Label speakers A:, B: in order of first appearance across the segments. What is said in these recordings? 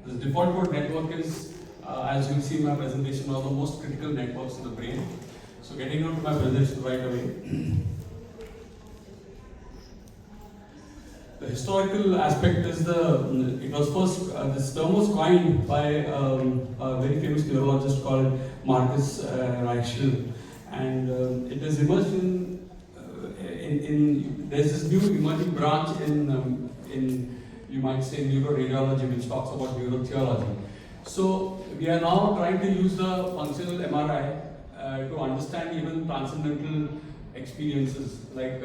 A: The default mode network is, as you'll see in my presentation, one of the most critical networks in the brain. So getting on to my presentation right away. The historical aspect is this term was coined by a very famous neurologist called Marcus Reichel, and it has emerged there's this new emerging branch in you might say neuroradiology, which talks about neurotheology. So we are now trying to use the functional MRI to understand even transcendental experiences like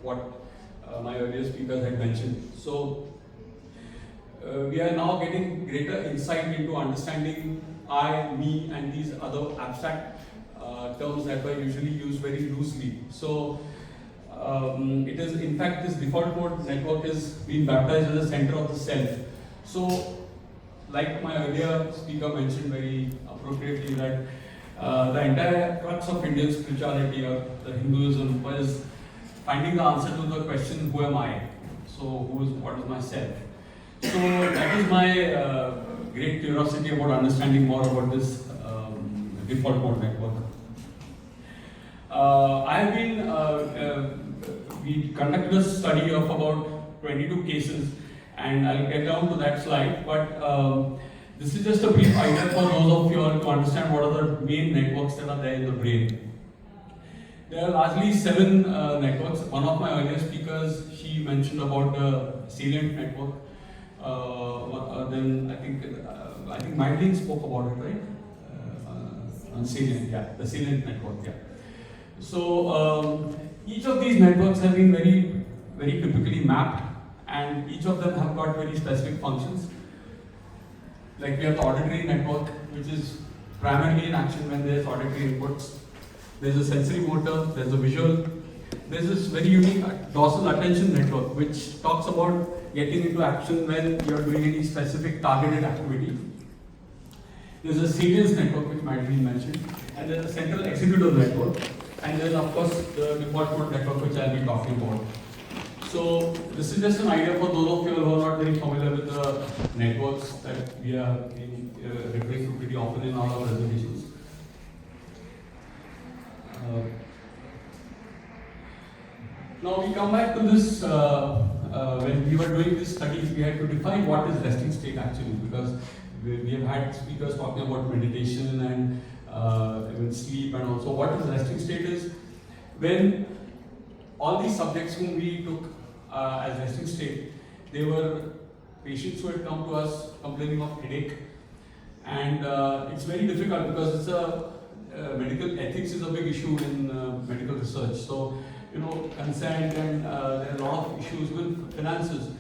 A: what my earlier speakers had mentioned. So we are now getting greater insight into understanding I, me, and these other abstract terms that were usually used very loosely. So it is, in fact, this default mode network is being baptized as the center of the self. So, like my earlier speaker mentioned very appropriately, that the entire crux of Indian spirituality or the Hinduism was finding the answer to the question, who am I? So, what is myself? So, that is my great curiosity about understanding more about this default mode network. We conducted a study of about 22 cases, and I'll get down to that slide, but this is just a brief idea for those of you all to understand what are the main networks that are there in the brain. There are largely 7 networks. One of my earlier speakers, she mentioned about the salient network. Then I think Madeline spoke about it, right? On salient, yeah, the salient network, yeah. So each of these networks have been very, very typically mapped, and each of them have got very specific functions. Like we have the auditory network, which is primarily in action when there is auditory inputs. There's a sensory motor, there's a visual. There's this very unique dorsal attention network, which talks about getting into action when you're doing any specific targeted activity. There's a salience network, which Madeline mentioned, and there's a central executive network, and there's of course the default mode network, which I'll be talking about. So this is just an idea for those of you who are not very familiar with the networks that we are referring to pretty often in all our presentations. Now we come back to this, when we were doing these studies, we had to define what is resting state actually, because we have had speakers talking about meditation and even sleep, and also what is resting state is when all these subjects whom we took as resting state, they were patients who had come to us complaining of headache, and it's very difficult because it's medical ethics is a big issue in medical research. So consent, and there are a lot of issues with finances.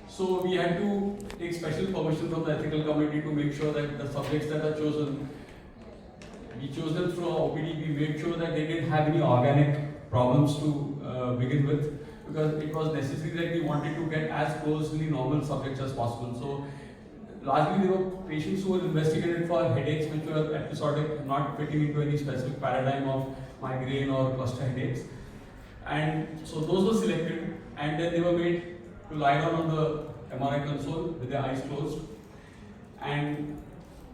A: So we had to take special permission from the ethical committee to make sure that the subjects that are chosen, we chose them through our OPD. We made sure that they didn't have any organic problems to begin with, because it was necessary that we wanted to get as closely normal subjects as possible. So largely there were patients who were investigated for headaches which were episodic, not fitting into any specific paradigm of migraine or cluster headaches. And so those were selected, and then they were made to lie down on the MRI console with their eyes closed, and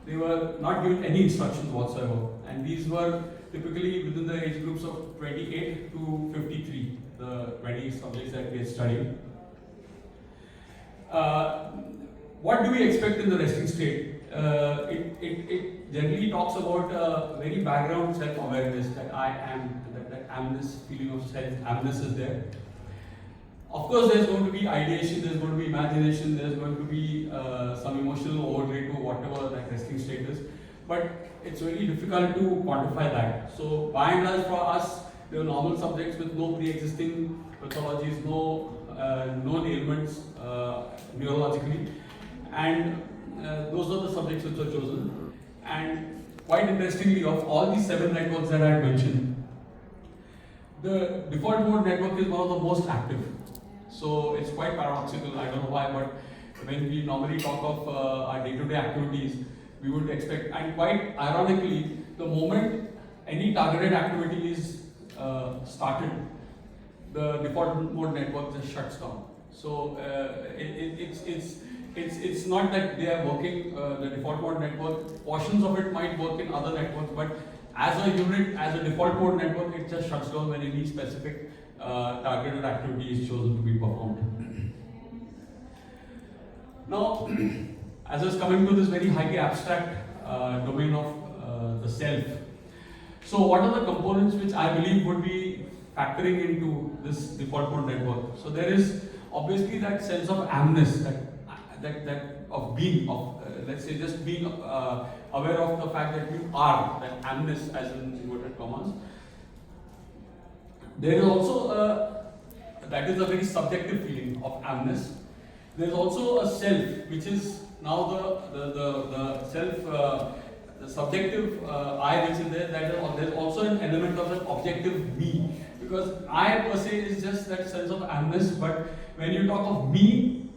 A: they were not given any instructions whatsoever. And these were typically within the age groups of 28 to 53, the 20 subjects that we had studied. What do we expect in the resting state? It generally talks about very background self-awareness, that I am, that amness, feeling of self-amness is there. Of course, there's going to be ideation, there's going to be imagination, there's going to be some emotional overlay to whatever that resting state is. But it's very difficult to quantify that. So by and large for us, they were normal subjects with no pre-existing pathologies, no known ailments neurologically. And those are the subjects which were chosen. And quite interestingly, of all these 7 networks that I had mentioned, the default mode network is one of the most active. So it's quite paradoxical, I don't know why, but when we normally talk of our day-to-day activities, we would expect, and quite ironically, the moment any targeted activity is started, the default mode network just shuts down. So it's not that they are working the default mode network. Portions of it might work in other networks, but as a unit, as a default mode network, it just shuts down when any specific targeted activity is chosen to be performed. Now, as I was coming to this very highly abstract domain of the self. So, what are the components which I believe would be factoring into this default mode network? So, there is obviously that sense of amness, that of being, of let's say just being aware of the fact that you are, that amness as in inverted commas. There is also that is a very subjective feeling of amness. There is also a self, which is now the self, the subjective I which is there. That there's also an element of an objective me, because I per se is just that sense of amness. But when you talk of me,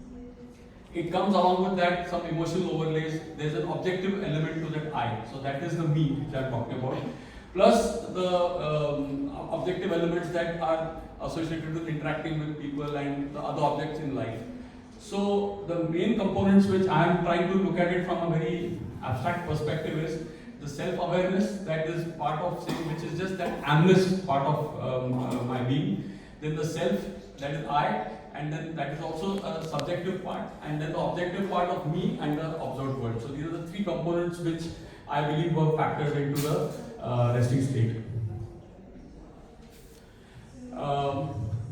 A: it comes along with that some emotional overlays. There's an objective element to that I. So that is the me which I'm talking about. Plus the objective elements that are associated with interacting with people and the other objects in life. So the main components which I am trying to look at it from a very abstract perspective is the self-awareness, that is part of saying, which is just that amness part of my being. Then the self, that is I, and then that is also a subjective part, and then the objective part of me and the observed world. So these are the three components which I believe were factored into the resting state.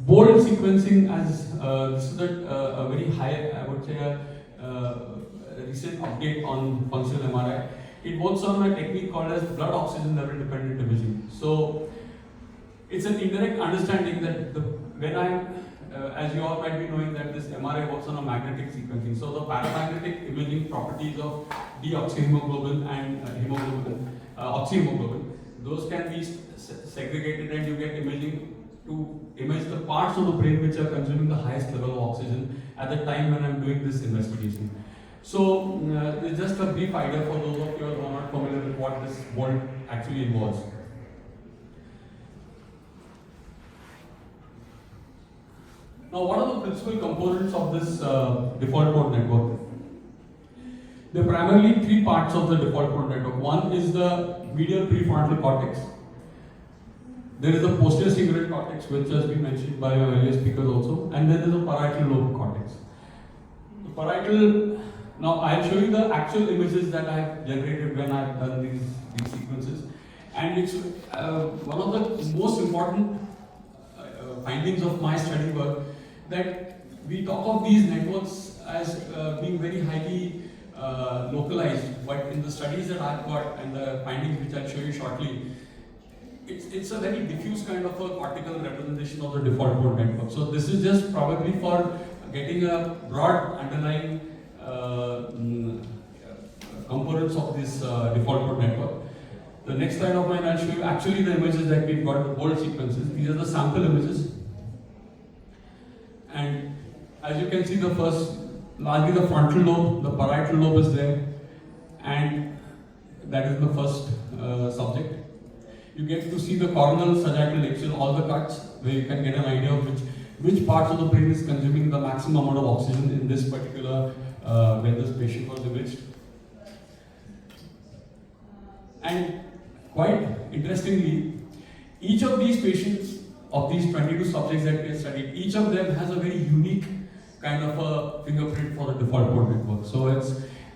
A: Bold sequencing, as this is a very high, I would say, a recent update on functional MRI. It works on a technique called as blood oxygen level dependent imaging. So it's an indirect understanding that when as you all might be knowing, that this MRI works on a magnetic sequencing. So the paramagnetic imaging properties of deoxyhemoglobin and oxyhemoglobin, those can be segregated, and you get imaging to image the parts of the brain which are consuming the highest level of oxygen at the time when I'm doing this investigation. So it's just a brief idea for those of you who are not familiar with what this world actually involves. Now, what are the principal components of this default mode network? There are primarily three parts of the default mode network. One is the medial prefrontal cortex. There is the posterior cingulate cortex, which has been mentioned by our earlier speakers also, and then there is the parietal lobe cortex. The parietal, now I'll show you the actual images that I have generated when I've done these sequences, and it's one of the most important findings of my study work, that we talk of these networks as being very highly localized, but in the studies that I've got and the findings which I'll show you shortly, it's a very diffuse kind of a cortical representation of the default mode network. So this is just probably for getting a broad underlying components of this default mode network. The next slide of mine, I'll show you actually the images that we've got, the bold sequences. These are the sample images. And as you can see, the first, largely the frontal lobe, the parietal lobe is there, and that is the first subject. You get to see the coronal, sagittal, axial, all the cuts, where you can get an idea of which parts of the brain is consuming the maximum amount of oxygen in this particular, when this patient was imaged. And quite interestingly, each of these patients, of these 22 subjects that we have studied, each of them has a very unique kind of a fingerprint for the default mode network. So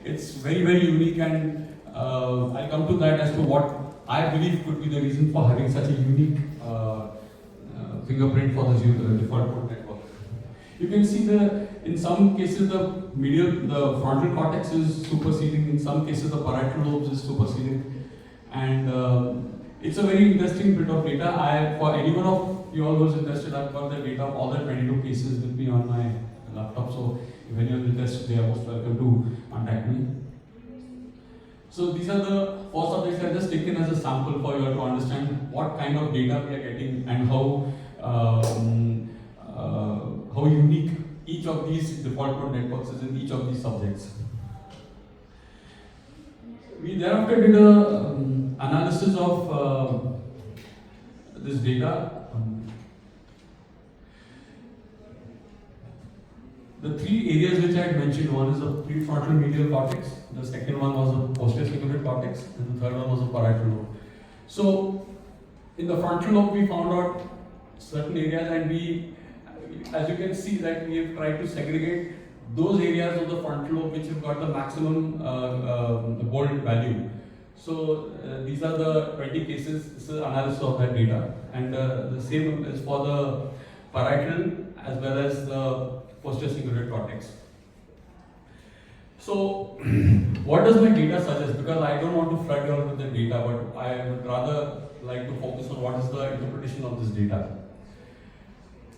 A: it's very, very unique, and I'll come to that as to what I believe could be the reason for having such a unique fingerprint for this default mode network. You can see in some cases the frontal cortex is superseding, in some cases the parietal lobes is superseding, and it's a very interesting bit of data. For anyone of you all who's interested, I've got the data of all the 22 cases with me on my laptop, so if anyone is interested, they are most welcome to contact me. So these are the four subjects I've just taken as a sample for you all to understand what kind of data we are getting and how unique each of these default mode networks is in each of these subjects. We thereafter did an analysis of this data. the three areas which I had mentioned, one is the prefrontal medial cortex, the second one was the posterior cingulate cortex, and the third one was the parietal lobe. So, in the frontal lobe, we found out certain areas, and we, as you can see, that we have tried to segregate those areas of the frontal lobe which have got the maximum bold value. So, these are the 20 cases. This is analysis of that data, and the same is for the parietal as well as the posterior cingulate cortex. So, what does my data suggest? Because I don't want to flood you all with the data, but I would rather like to focus on what is the interpretation of this data.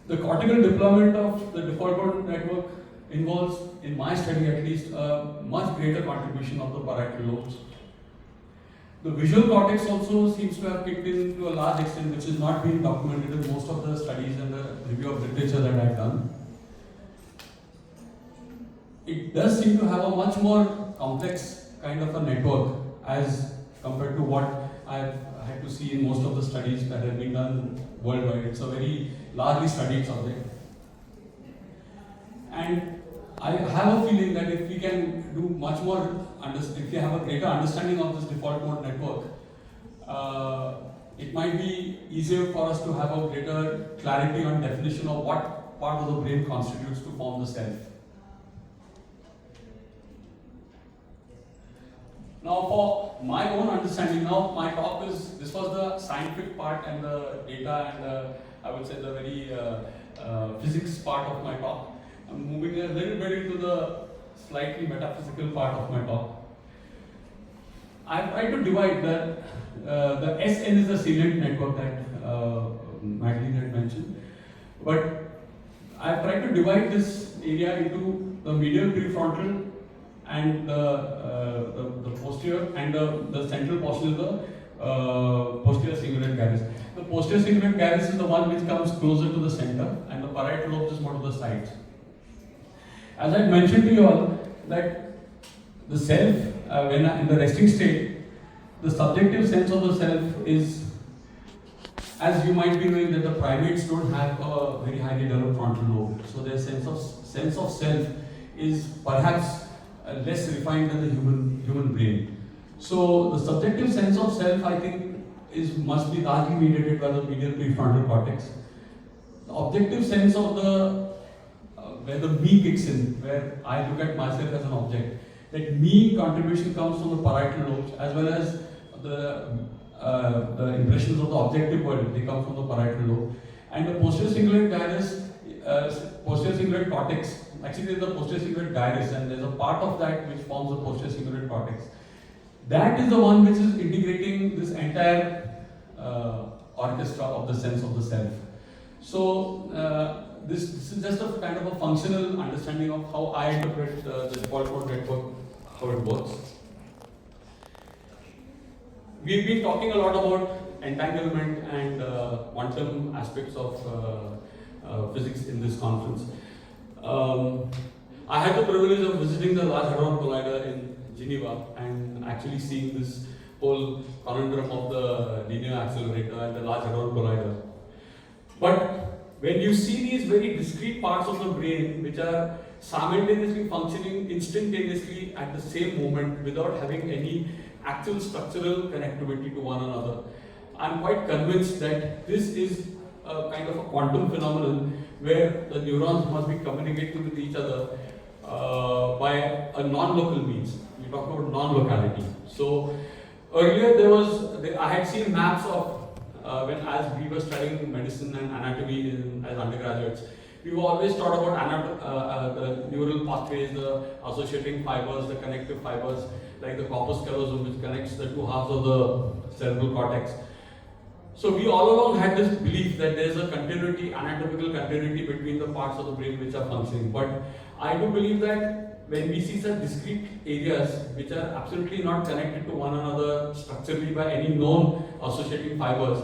A: The cortical deployment of the default mode network involves, in my study at least, a much greater contribution of the parietal lobes. The visual cortex also seems to have kicked in to a large extent, which is not being documented in most of the studies and the review of literature that I've done. It does seem to have a much more complex kind of a network as compared to what I've had to see in most of the studies that have been done worldwide. It's a very largely studied subject. And I have a feeling that if we can do much more, if we have a greater understanding of this default mode network, it might be easier for us to have a greater clarity on definition of what part of the brain constitutes to form the self. Now, for my own understanding, now my talk is, this was the scientific part and the data and I would say the very physics part of my talk. I'm moving a little bit into the slightly metaphysical part of my talk. I've tried to divide the SN is the salient network that Madeline had mentioned, but I've tried to divide this area into the medial prefrontal and the posterior and the central portion of the posterior cingulate gyrus. The posterior cingulate gyrus is the one which comes closer to the center, and the parietal lobe is more to the sides. As I mentioned to you all, that the self, when in the resting state, the subjective sense of the self is, as you might be knowing, that the primates don't have a very highly developed frontal lobe, so their sense of self is perhaps less refined than the human brain. So the subjective sense of self, I think, must be largely mediated by the medial prefrontal cortex. The objective sense of the where the me kicks in, where I look at myself as an object, that me contribution comes from the parietal lobes as well as the impressions of the objective world. They come from the parietal lobe, and the posterior cingulate gyrus, posterior cingulate cortex. Actually, there's the posterior cingulate gyrus, and there's a part of that which forms the posterior cingulate cortex. That is the one which is integrating this entire orchestra of the sense of the self. So, this is just a kind of a functional understanding of how I interpret the default mode network, how it works. We've been talking a lot about entanglement and quantum aspects of physics in this conference. I had the privilege of visiting the Large Hadron Collider in Geneva and actually seeing this whole conundrum of the linear accelerator and the Large Hadron Collider. But when you see these very discrete parts of the brain which are simultaneously functioning instantaneously at the same moment without having any actual structural connectivity to one another, I'm quite convinced that this is a kind of a quantum phenomenon where the neurons must be communicating with each other by a non-local means. We talk about non-locality. So earlier I had seen maps of as we were studying medicine and anatomy as undergraduates, we were always taught about the neural pathways, the associating fibers, the connective fibers, like the corpus callosum, which connects the two halves of the cerebral cortex. So we all along had this belief that there is a continuity, anatomical continuity between the parts of the brain which are functioning. But I do believe that when we see such discrete areas which are absolutely not connected to one another structurally by any known associating fibers,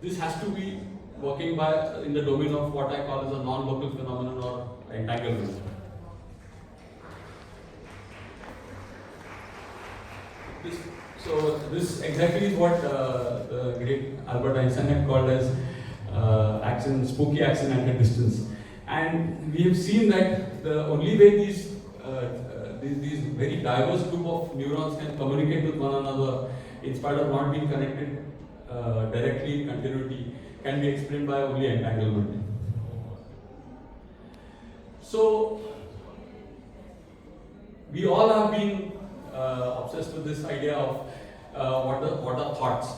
A: this has to be working in the domain of what I call as a non-local phenomenon or entanglement. So this exactly is what the great Albert Einstein had called as spooky action at a distance. And we have seen that that the only way these very diverse group of neurons can communicate with one another in spite of not being connected directly in continuity can be explained by only entanglement. So we all have been obsessed with this idea of what are thoughts.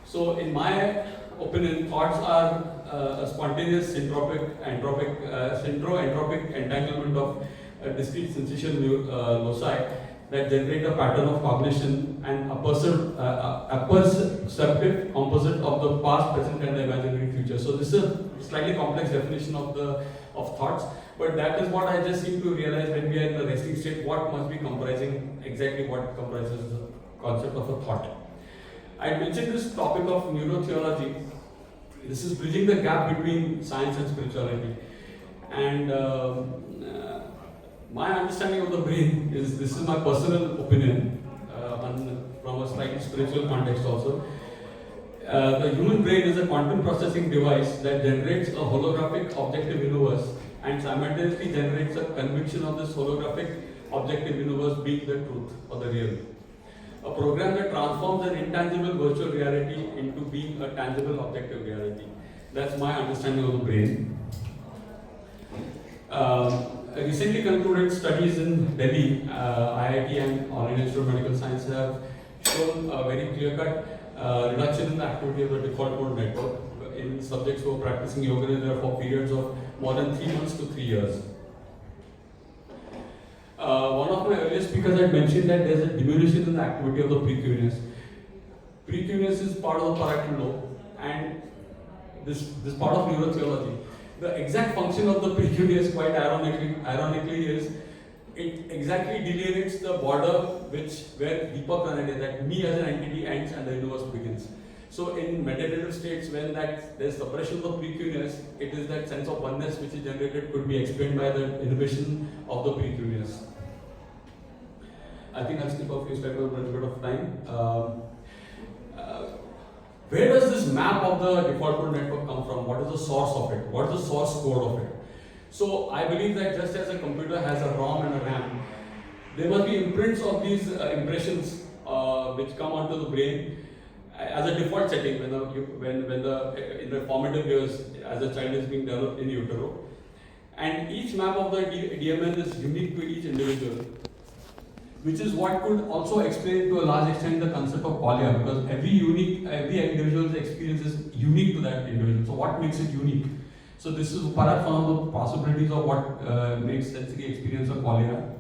A: So in my opinion, thoughts are a spontaneous centro-entropic entanglement of discrete sensation loci that generate a pattern of cognition and a perceptive composite of the past, present, and the imaginary future. So this is a slightly complex definition of thoughts, but that is what I just seem to realize when we are in the resting state, what must be comprising, exactly what comprises the concept of a thought. I mentioned this topic of neurotheology. This is bridging the gap between science and spirituality. And my understanding of the brain is, this is my personal opinion, from a slightly spiritual context also. The human brain is a quantum processing device that generates a holographic objective universe and simultaneously generates a conviction of this holographic objective universe being the truth or the real. A program that transforms an intangible virtual reality into being a tangible objective reality. That's my understanding of the brain. Recently concluded studies in Delhi, IIT and All India Institute of Medical Science have shown a very clear-cut reduction in the activity of the default mode network in subjects who are practicing yoga nidra for periods of more than 3 months to 3 years. One of my earlier speakers had mentioned that there is a diminution in the activity of the precuneus. Precuneus is part of the parietal lobe, and this part of neurotheology. The exact function of the precuneus, quite ironically, is it exactly delineates the border where Deepak Ranade, that me as an entity ends and the universe begins. So in meditative states, when there's suppression of the precuneus, it is that sense of oneness which is generated could be explained by the inhibition of the precuneus. I think I'll skip a few slides for a little bit of time. Where does this map of the default mode network come from? What is the source of it? What is the source code of it? So I believe that just as a computer has a ROM and a RAM, there must be imprints of these impressions which come onto the brain as a default setting in the formative years as a child is being developed in utero. And each map of the DMN is unique to each individual, which is what could also explain to a large extent the concept of qualia, because every individual's experience is unique to that individual. So what makes it unique? So this is perhaps one of the possibilities of what makes sensory experience a qualia.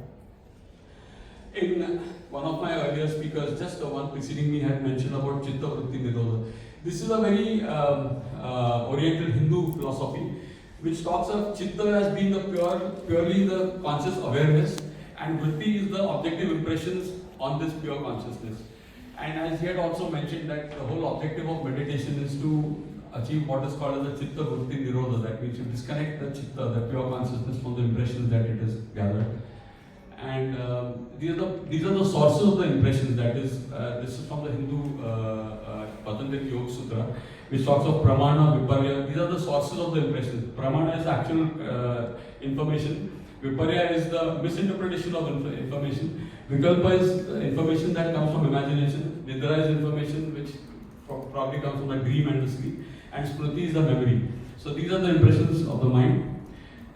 A: In one of my earlier speakers, just the one preceding me, had mentioned about Chitta Vritti Nirodha. This is a very Oriental Hindu philosophy, which talks of Chitta as being purely the conscious awareness, and Vritti is the objective impressions on this pure consciousness. And as he had also mentioned that the whole objective of meditation is to achieve what is called as the Chitta Vritti Nirodha. That means you disconnect the Chitta, the pure consciousness, from the impressions that it has gathered. And these are the sources of the impressions. That is, this is from the Hindu Patanjali Yoga Sutra, which talks of pramana, viparya. These are the sources of the impressions. Pramana is actual information. Viparya is the misinterpretation of information. Vikalpa is information that comes from imagination. Nidra is information which probably comes from the dream and the sleep. And Smriti is the memory. So these are the impressions of the mind.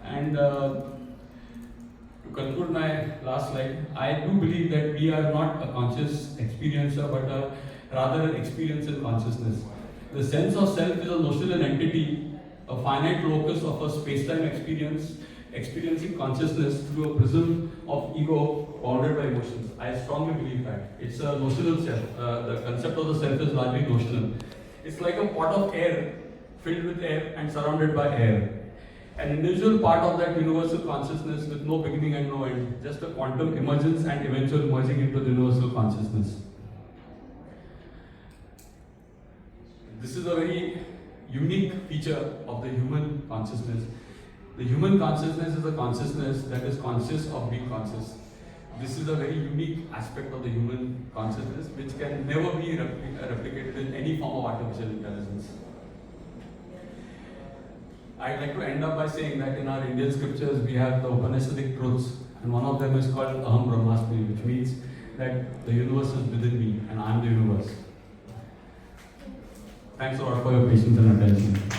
A: And to conclude my last slide, I do believe that we are not a conscious experiencer, but rather an experience in consciousness. The sense of self is a notional entity, a finite locus of a space-time experience, experiencing consciousness through a prism of ego bounded by emotions. I strongly believe that. It's a notional self. The concept of the self is largely notional. It's like a pot of air filled with air and surrounded by air. An individual part of that universal consciousness with no beginning and no end. Just a quantum emergence and eventual merging into the universal consciousness. This is a very unique feature of the human consciousness. The human consciousness is a consciousness that is conscious of being conscious. This is a very unique aspect of the human consciousness which can never be replicated in any form of artificial intelligence. I'd like to end up by saying that in our Indian scriptures we have the Upanishadic truths, and one of them is called Aham Brahmasmi, which means that the universe is within me and I'm the universe. Thanks a lot for your patience and attention.